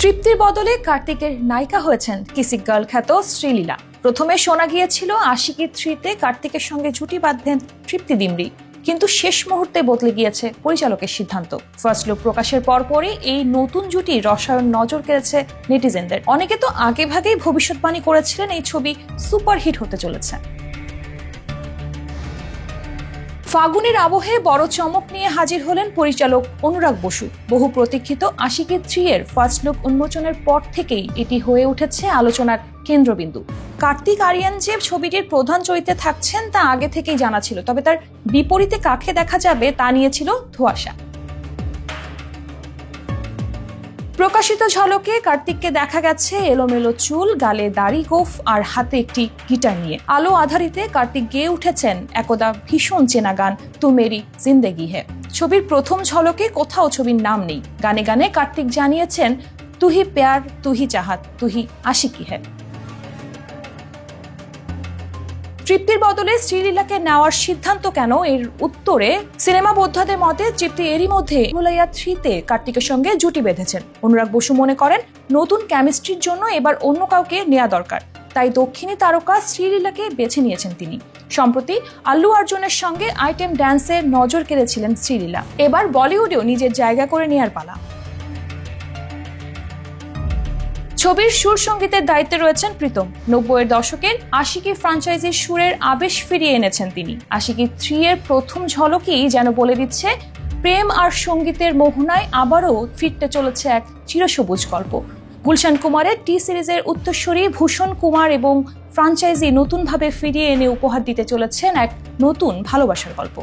তৃপ্তির বদলে কার্তিকের নায়িকা হয়েছেন কিসিক গার্ল খ্যাত শ্রীলীলা। প্রথমে শোনা গিয়েছিল আশিকি 3-তে কার্তিকের সঙ্গে জুটি বাঁধবেন তৃপ্তি ডিমরি, কিন্তু শেষ মুহূর্তে বদলে গিয়েছে পরিচালকের সিদ্ধান্ত। ফার্স্ট লুক প্রকাশের পরপরই এই নতুন জুটি রসায়ন নজর কেড়েছে নেটিজেনদের। অনেকে তো আগেভাগেই ভবিষ্যৎবাণী করেছিলেন এই ছবি সুপারহিট হতে চলেছে। ফাগুনের আবহে বড় চমক নিয়ে হাজির হলেন পরিচালক অনুরাগ বসু। বহু প্রতীক্ষিত আশিকি 3-এর ফার্স্ট লুক উন্মোচনের পর থেকেই এটি হয়ে উঠেছে আলোচনার কেন্দ্রবিন্দু। কার্তিক আরিয়ান যে ছবিটির প্রধান চরিত্রে থাকছেন তা আগে থেকেই জানা ছিল, তবে তার বিপরীতে কাকে দেখা যাবে তা নিয়ে ছিল ধোঁয়াশা। প্রকাশিত ঝলকে কার্তিককে দেখা গেছে এলোমেলো চুল, গালে দাড়ি, গোফ আর হাতে একটি গিটার নিয়ে। আলো আধারিতে কার্তিক গেয়ে উঠেছেন একদা ভীষণ চেনা গান তু মেরি জিন্দেগি হে। ছবির প্রথম ঝলকে কোথাও ছবির নাম নেই। গানে গানে কার্তিক জানিয়েছেন তুহি প্যার, তুহি চাহাত, তুহি আশিকি হে। তৃপ্তির বদলে শ্রীলীলাকে নেওয়ার সিদ্ধান্ত কেন, এর উত্তরে সিনেমা বোদ্ধাদের মতে তৃপ্তি এরই মধ্যে হিমালয়া 3-তে কার্তিকের সঙ্গে জুটি বেঁধেছেন। অনুরাগ বসু মনে করেন নতুন কেমিস্ট্রির জন্য এবার অন্য কাউকে নেওয়া দরকার, তাই দক্ষিণী তারকা শ্রীলীলাকে বেছে নিয়েছেন তিনি। সম্প্রতি আল্লু অর্জুনের সঙ্গে আইটেম ড্যান্সে নজর কেড়েছিলেন শ্রীলীলা। এবার বলিউডেও নিজের জায়গা করে নেওয়ার পালা। ছবির সুর সঙ্গীতের দায়িত্বে রয়েছেন প্রীতম। 90-এর দশকের আশিকি ফ্র্যাঞ্চাইজির সুরের আবেশ ফিরিয়ে এনেছেন তিনি। আশিকি 3-এর প্রথম ঝলকই যেন বলে দিচ্ছে প্রেম আর সঙ্গীতের মোহনায় আবারও ফিরতে চলেছে এক চিরসবুজ গল্প। গুলশান কুমারের টি সিরিজের উত্তরসূরি ভূষণ কুমার এবং ফ্র্যাঞ্চাইজি নতুনভাবে ফিরিয়ে এনে উপহার দিতে চলেছেন এক নতুন ভালোবাসার গল্প।